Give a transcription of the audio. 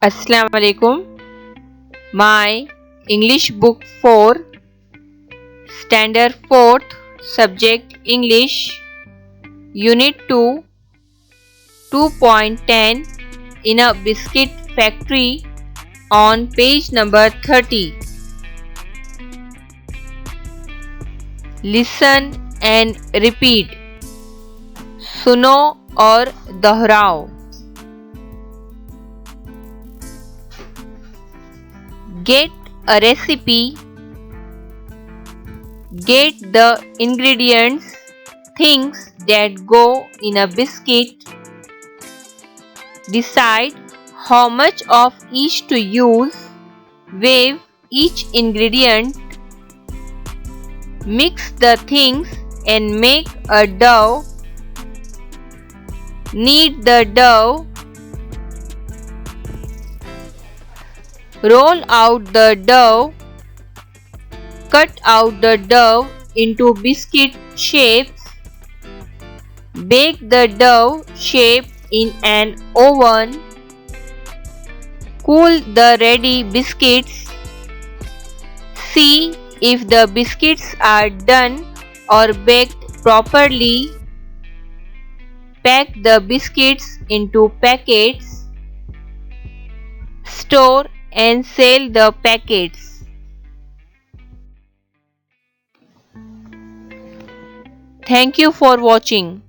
Assalamu alaikum. My English book 4, Standard 4th, Subject English, Unit 2, 2.10 in a Biscuit Factory on page number 30. Listen and repeat. सुनो और दोहराओ. Get a recipe. Get the ingredients, things that go in a biscuit. Decide how much of each to use. Weigh each ingredient. Mix the things and make a dough. Knead the dough. Roll out the dough. Cut out the dough into biscuit shapes. Bake the dough shape in an oven. Cool the ready biscuits. See if the biscuits are done or baked properly. Pack the biscuits into packets. Store and sell the packets. Thank you for watching.